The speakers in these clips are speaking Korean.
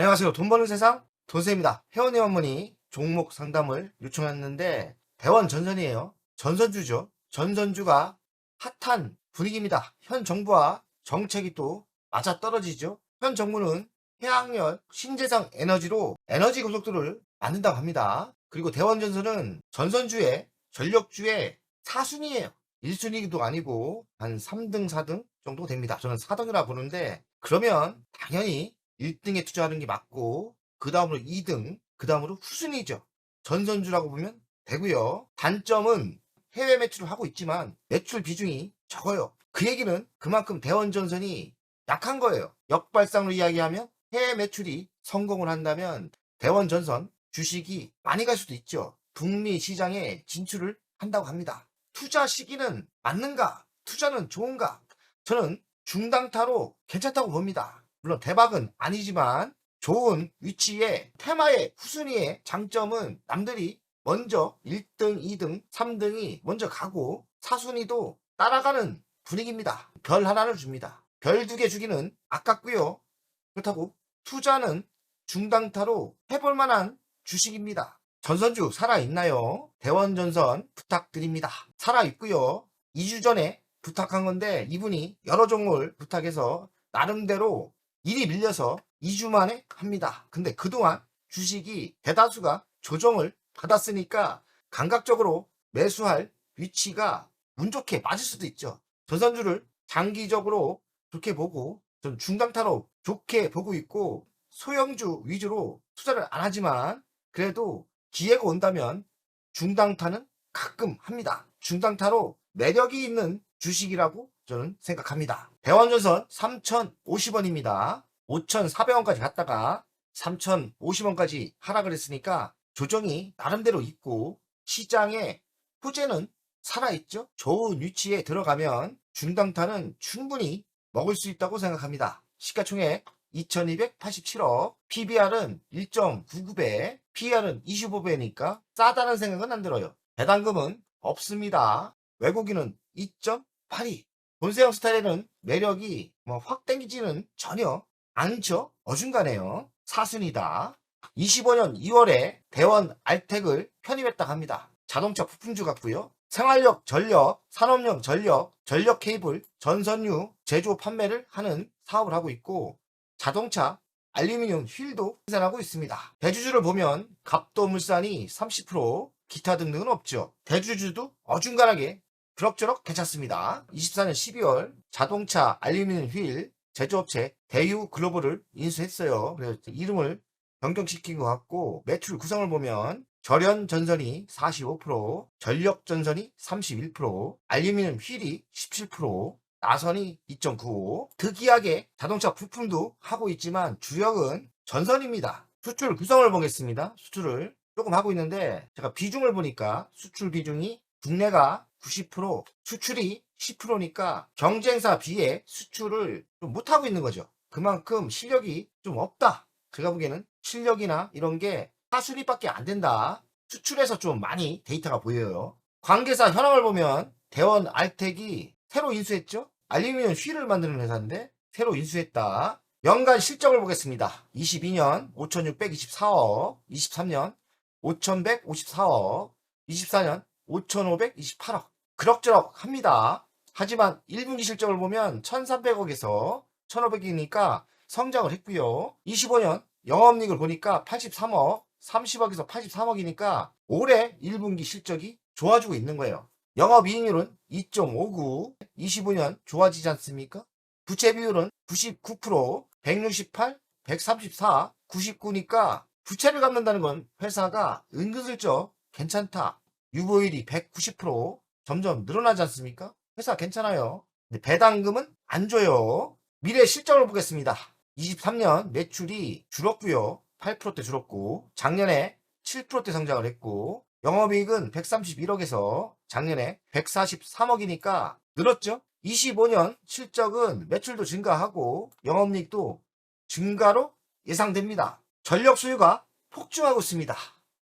안녕하세요. 돈 버는 세상 돈쌤입니다. 회원님 한 분이 종목 상담을 요청했는데 대원 전선이에요. 전선주죠. 전선주가 핫한 분위기입니다. 현 정부와 정책이 또 맞아떨어지죠. 현 정부는 해양열 신재생 에너지로 에너지 고속도로를 만든다고 합니다. 그리고 대원전선은 전선주의 전력주의 4순위예요. 1순위도 아니고 한 3등, 4등 정도 됩니다. 저는 4등이라 보는데 그러면 당연히 1등에 투자하는 게 맞고 그 다음으로 2등, 그 다음으로 후순위죠. 전선주라고 보면 되고요. 단점은 해외 매출을 하고 있지만 매출 비중이 적어요. 그 얘기는 그만큼 대원전선이 약한 거예요. 역발상으로 이야기하면 해외 매출이 성공을 한다면 대원전선 주식이 많이 갈 수도 있죠. 북미 시장에 진출을 한다고 합니다. 투자 시기는 맞는가? 투자는 좋은가? 저는 중당타로 괜찮다고 봅니다. 물론 대박은 아니지만 좋은 위치에 테마의 후순위의 장점은 남들이 먼저 1등, 2등, 3등이 먼저 가고 4순위도 따라가는 분위기입니다. 별 하나를 줍니다. 별 2개 주기는 아깝고요. 그렇다고 투자는 중당타로 해볼 만한 주식입니다. 전선주 살아있나요? 대원전선 부탁드립니다. 살아있고요. 2주 전에 부탁한 건데 이분이 여러 종목을 부탁해서 나름대로 일이 밀려서 2주 만에 합니다. 근데 그동안 주식이 대다수가 조정을 받았으니까 감각적으로 매수할 위치가 운 좋게 맞을 수도 있죠. 전선주를 장기적으로 좋게 보고 전 중당타로 좋게 보고 있고 소형주 위주로 투자를 안 하지만 그래도 기회가 온다면 중당타는 가끔 합니다. 중당타로 매력이 있는 주식이라고 저는 생각합니다. 대원전선 3,050원입니다. 5,400원까지 갔다가 3,050원까지 하락을 했으니까 조정이 나름대로 있고 시장의 호재는 살아있죠. 좋은 위치에 들어가면 중당타는 충분히 먹을 수 있다고 생각합니다. 시가총액 2287억, PBR은 1.99배, PER은 25배니까 싸다는 생각은 안 들어요. 배당금은 없습니다. 외국인은 2.82. 본세형 스타일에는 매력이 확 땡기지는 전혀 않죠. 어중간해요. 사순이다. 25년 2월에 대원 알텍을 편입했다 합니다. 자동차 부품주 같고요. 생활력 전력, 산업용 전력, 전력 케이블, 전선유 제조 판매를 하는 사업을 하고 있고 자동차 알루미늄 휠도 생산하고 있습니다. 대주주를 보면 갑도물산이 30%, 기타 등등은 없죠. 대주주도 어중간하게 그럭저럭 괜찮습니다. 24년 12월 자동차 알루미늄 휠 제조업체 대유 글로벌을 인수했어요. 그래서 이름을 변경시킨 것 같고 매출 구성을 보면 절연전선이 45%, 전력전선이 31%, 알루미늄 휠이 17%, 나선이 2.95%, 특이하게 자동차 부품도 하고 있지만 주력은 전선입니다. 수출 구성을 보겠습니다. 수출을 조금 하고 있는데 제가 비중을 보니까 수출 비중이 국내가 90%, 수출이 10%니까 경쟁사 비해 수출을 좀 못하고 있는 거죠. 그만큼 실력이 좀 없다. 제가 보기에는 실력이나 이런 게 하순위밖에 안 된다. 수출에서 좀 많이 데이터가 보여요. 관계사 현황을 보면 대원 알텍이 새로 인수했죠. 알루미늄 휠을 만드는 회사인데 새로 인수했다. 연간 실적을 보겠습니다. 22년 5,624억, 23년 5,154억, 24년 5,528억. 그럭저럭 합니다. 하지만 1분기 실적을 보면 1,300억에서 1,500억이니까 성장을 했고요. 25년 영업이익을 보니까 83억, 30억에서 83억이니까 올해 1분기 실적이 좋아지고 있는 거예요. 영업이익률은 2.59, 25년 좋아지지 않습니까? 부채 비율은 99%, 168, 134, 99니까 부채를 갚는다는 건 회사가 은근슬쩍 괜찮다. 유보율이 190% 점점 늘어나지 않습니까? 회사 괜찮아요. 근데 배당금은 안 줘요. 미래 실적을 보겠습니다. 23년 매출이 줄었고요. 8%대 줄었고 작년에 7%대 성장을 했고 영업이익은 131억에서 작년에 143억이니까 늘었죠. 25년 실적은 매출도 증가하고 영업이익도 증가로 예상됩니다. 전력 수요가 폭증하고 있습니다.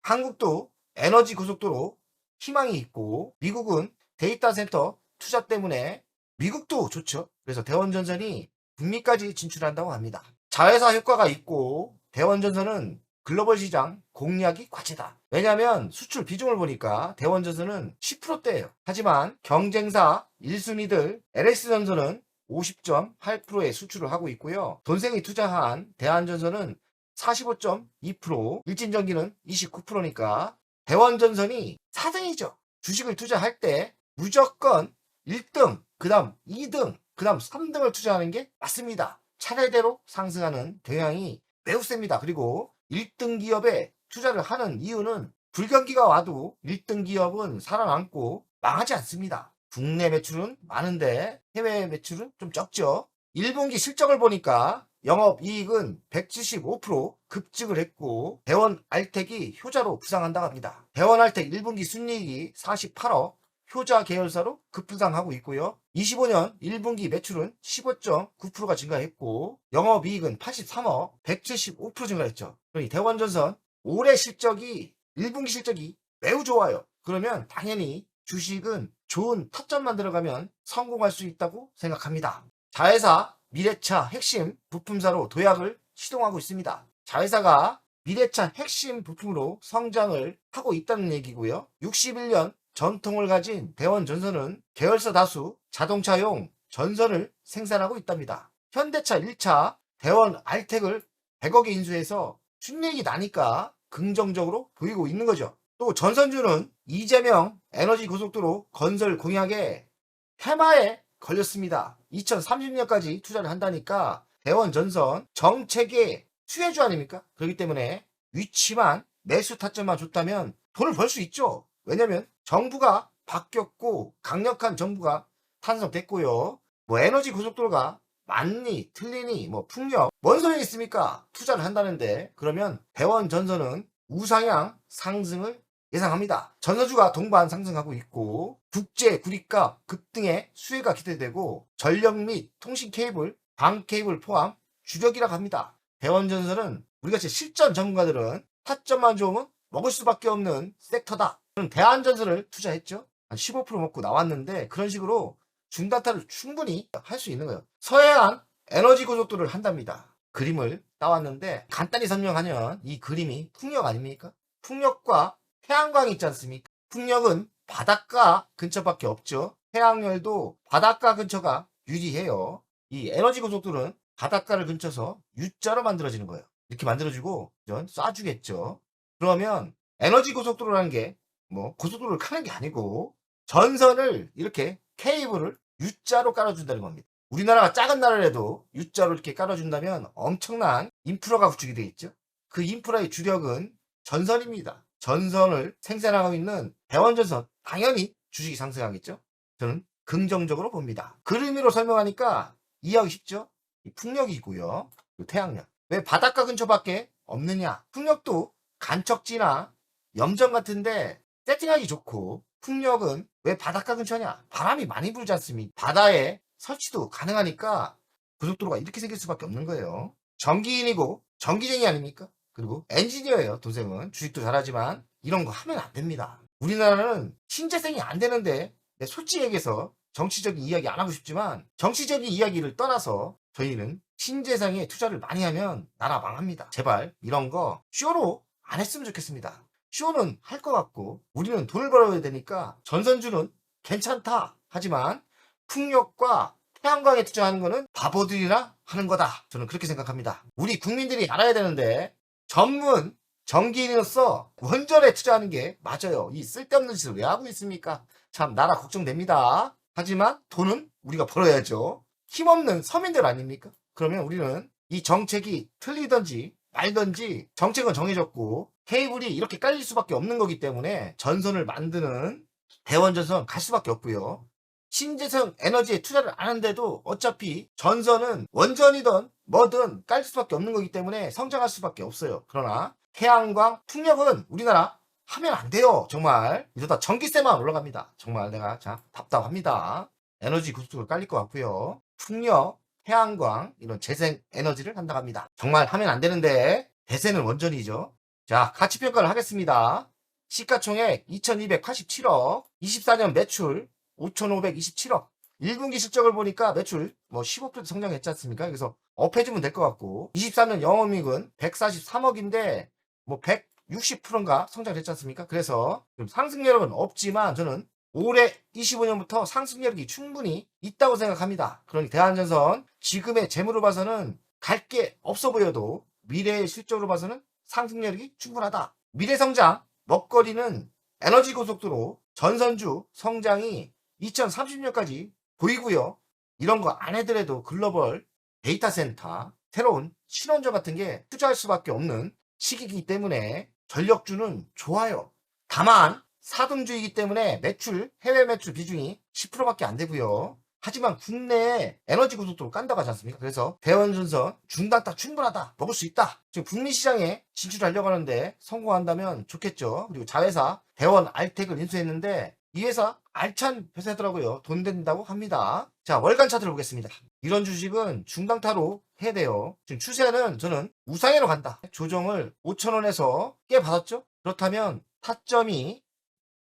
한국도 에너지 고속도로 희망이 있고 미국은 데이터 센터 투자 때문에 미국도 좋죠. 그래서 대원전선이 북미까지 진출한다고 합니다. 자회사 효과가 있고 대원전선은 글로벌 시장 공략이 과제다. 왜냐하면 수출 비중을 보니까 대원전선은 10%대예요. 하지만 경쟁사 1순위들 LS전선은 50.8%의 수출을 하고 있고요. 돈생이 투자한 대한전선은 45.2%, 일진전기는 29%니까 대원전선이 4등이죠. 주식을 투자할 때 무조건 1등, 그 다음 2등, 그 다음 3등을 투자하는 게 맞습니다. 차례대로 상승하는 경향이 매우 셉니다. 그리고 1등 기업에 투자를 하는 이유는 불경기가 와도 1등 기업은 살아남고 망하지 않습니다. 국내 매출은 많은데 해외 매출은 좀 적죠. 1분기 실적을 보니까 영업이익은 175% 급증을 했고 대원 알텍이 효자로 부상한다고 합니다. 대원 알텍 1분기 순이익이 48억, 효자 계열사로 급부상하고 있고요. 25년 1분기 매출은 15.9%가 증가했고 영업이익은 83억, 175% 증가했죠. 그러니 대원전선 올해 실적이 1분기 실적이 매우 좋아요. 그러면 당연히 주식은 좋은 타점만 들어가면 성공할 수 있다고 생각합니다. 자회사 미래차 핵심 부품사로 도약을 시동하고 있습니다. 자회사가 미래차 핵심 부품으로 성장을 하고 있다는 얘기고요. 61년 전통을 가진 대원전선은 계열사 다수 자동차용 전선을 생산하고 있답니다. 현대차 1차 대원 알텍을 100억에 인수해서 순이익이 나니까 긍정적으로 보이고 있는 거죠. 또 전선주는 이재명 에너지고속도로 건설 공약에 해마에 걸렸습니다. 2030년까지 투자를 한다니까 대원전선 정책의 수혜주 아닙니까? 그렇기 때문에 위치만 매수 타점만 좋다면 돈을 벌 수 있죠. 왜냐면 정부가 바뀌었고 강력한 정부가 탄생됐고요. 뭐 에너지 고속도로가 맞니 틀리니 뭐 풍력 뭔 소용이 있습니까? 투자를 한다는데 그러면 대원전선은 우상향 상승을 예상합니다. 전서주가 동반 상승하고 있고 국제 구리값 급등의 수혜가 기대되고 전력 및 통신 케이블, 방 케이블 포함 주력이라고 합니다. 대원전선은 우리같이 실전 전문가들은 타점만 좋으면 먹을 수밖에 없는 섹터다. 저는 대한전선을 투자했죠. 한 15% 먹고 나왔는데 그런 식으로 중단타를 충분히 할 수 있는 거예요. 서해안 에너지 고속도로를 한답니다. 그림을 따왔는데 간단히 설명하면 이 그림이 풍력 아닙니까? 풍력과 태양광이 있지 않습니까? 풍력은 바닷가 근처밖에 없죠. 태양열도 바닷가 근처가 유리해요. 이 에너지 고속도로는 바닷가를 근처서 U자로 만들어지는 거예요. 이렇게 만들어지고 쏴주겠죠. 그러면 에너지 고속도로라는 게 뭐 고속도로를 가는 게 아니고 전선을 이렇게 케이블을 U자로 깔아준다는 겁니다. 우리나라가 작은 나라라도 U자로 이렇게 깔아준다면 엄청난 인프라가 구축이 되어 있죠. 그 인프라의 주력은 전선입니다. 전선을 생산하고 있는 대원전선 당연히 주식이 상승하겠죠. 저는 긍정적으로 봅니다. 그림으로 설명하니까 이해하기 쉽죠. 풍력이고요. 태양력. 왜 바닷가 근처밖에 없느냐? 풍력도 간척지나 염전 같은데 세팅하기 좋고 풍력은 왜 바닷가 근처냐? 바람이 많이 불지 않습니까? 바다에 설치도 가능하니까 고속도로가 이렇게 생길 수밖에 없는 거예요. 전기인이고 전기쟁이 아닙니까? 그리고 엔지니어예요. 동생은 주식도 잘하지만 이런 거 하면 안 됩니다. 우리나라는 신재생이 안 되는데 솔직히 얘기해서 정치적인 이야기 안 하고 싶지만 정치적인 이야기를 떠나서 저희는 신재생에 투자를 많이 하면 나라 망합니다. 제발 이런 거 쇼로 안 했으면 좋겠습니다. 쇼는 할 것 같고 우리는 돈을 벌어야 되니까 전선주는 괜찮다. 하지만 풍력과 태양광에 투자하는 거는 바보들이나 하는 거다. 저는 그렇게 생각합니다. 우리 국민들이 알아야 되는데 전문 전기인으로서 원전에 투자하는 게 맞아요. 이 쓸데없는 짓을 왜 하고 있습니까? 참 나라 걱정됩니다. 하지만 돈은 우리가 벌어야죠. 힘없는 서민들 아닙니까? 그러면 우리는 이 정책이 틀리든지 말든지 정책은 정해졌고 케이블이 이렇게 깔릴 수밖에 없는 거기 때문에 전선을 만드는 대원전선 갈 수밖에 없고요. 신재생 에너지에 투자를 안 하는데도 어차피 전선은 원전이든 뭐든 깔 수밖에 없는 거기 때문에 성장할 수밖에 없어요. 그러나 태양광, 풍력은 우리나라 하면 안 돼요. 정말 이러다 전기세만 올라갑니다. 정말 내가 자 답답합니다. 에너지 고속도로 깔릴 것 같고요. 풍력, 태양광 이런 재생 에너지를 한다고 합니다. 정말 하면 안 되는데 대세는 원전이죠. 자, 가치평가를 하겠습니다. 시가총액 2287억, 24년 매출 5527억, 1분기 실적을 보니까 매출 뭐 15% 성장했지 않습니까? 그래서 업해주면 될 것 같고 23년 영업이익은 143억인데 뭐 160%인가 성장했지 않습니까? 그래서 좀 상승력은 없지만 저는 올해 25년부터 상승력이 충분히 있다고 생각합니다. 그러니 대한전선 지금의 재무로 봐서는 갈 게 없어 보여도 미래의 실적으로 봐서는 상승력이 충분하다. 미래 성장 먹거리는 에너지 고속도로 전선주 성장이 2030년까지 보이고요. 이런 거 안 해더라도 글로벌 데이터 센터, 새로운 신원조 같은 게 투자할 수밖에 없는 시기이기 때문에 전력주는 좋아요. 다만 4등주이기 때문에 매출, 해외 매출 비중이 10%밖에 안 되고요. 하지만 국내에 에너지 고속도로 깐다고 하지 않습니까? 그래서 대원전선 중단타 충분하다. 먹을 수 있다. 지금 북미 시장에 진출하려고 하는데 성공한다면 좋겠죠. 그리고 자회사 대원 알텍을 인수했는데 이 회사 알찬 회사더라고요. 돈 된다고 합니다. 자, 월간 차트를 보겠습니다. 이런 주식은 중단타로 해야 돼요. 지금 추세는 저는 우상향으로 간다. 조정을 5,000원에서 꽤 받았죠? 그렇다면 타점이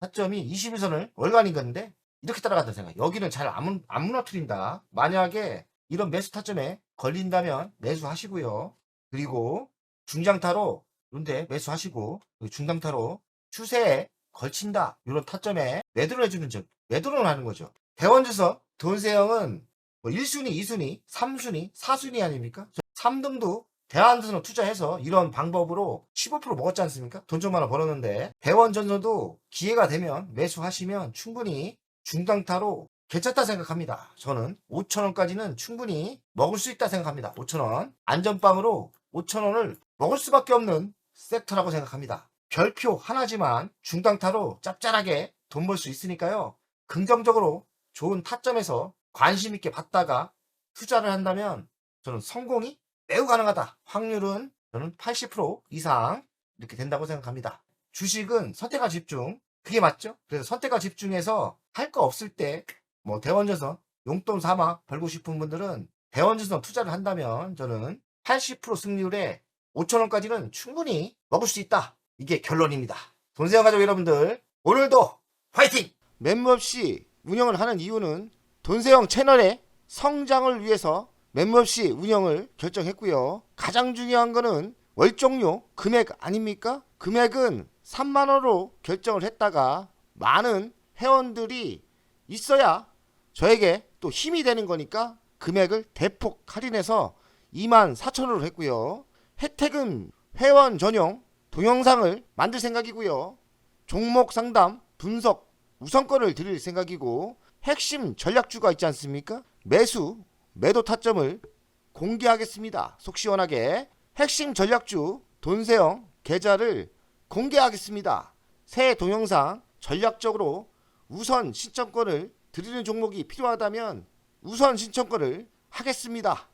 21선을 월간인 건데 이렇게 따라간다 생각. 여기는 잘 안 무너뜨린다. 만약에 이런 매수 타점에 걸린다면 매수하시고요. 그리고 중장타로 이런데 매수하시고 중장타로 추세에 걸친다. 이런 타점에 매도를 해주는 점. 매도를 하는 거죠. 대원주석 돈세형은 뭐 1순위, 2순위, 3순위, 4순위 아닙니까? 3등도 대한전선 투자해서 이런 방법으로 15% 먹었지 않습니까? 돈 좀 하나 벌었는데 대원전선도 기회가 되면 매수하시면 충분히 중당타로 괜찮다 생각합니다. 저는 5,000원까지는 충분히 먹을 수 있다 생각합니다. 5,000원 안전빵으로 5,000원을 먹을 수밖에 없는 섹터라고 생각합니다. 별표 하나지만 중당타로 짭짤하게 돈 벌 수 있으니까요. 긍정적으로 좋은 타점에서 관심 있게 봤다가 투자를 한다면 저는 성공이 매우 가능하다. 확률은 저는 80% 이상 이렇게 된다고 생각합니다. 주식은 선택과 집중, 그게 맞죠? 그래서 선택과 집중해서 할 거 없을 때 뭐 대원전선 용돈 삼아 벌고 싶은 분들은 대원전선 투자를 한다면 저는 80% 승률에 5,000원까지는 충분히 먹을 수 있다. 이게 결론입니다. 돈세영 가족 여러분들, 오늘도 화이팅! 멤버없이 운영을 하는 이유는 돈세영 채널의 성장을 위해서 멤버없이 운영을 결정했고요. 가장 중요한 거는 월종료 금액 아닙니까? 금액은 3만원으로 결정을 했다가 많은 회원들이 있어야 저에게 또 힘이 되는 거니까 금액을 대폭 할인해서 24,000원으로 했고요. 혜택은 회원 전용 동영상을 만들 생각이고요. 종목 상담 분석 우선권을 드릴 생각이고 핵심 전략주가 있지 않습니까? 매도 타점을 공개하겠습니다. 속 시원하게 핵심 전략주 돈세영 계좌를 공개하겠습니다. 새 동영상 전략적으로 우선 신청권을 드리는 종목이 필요하다면 우선 신청권을 하겠습니다.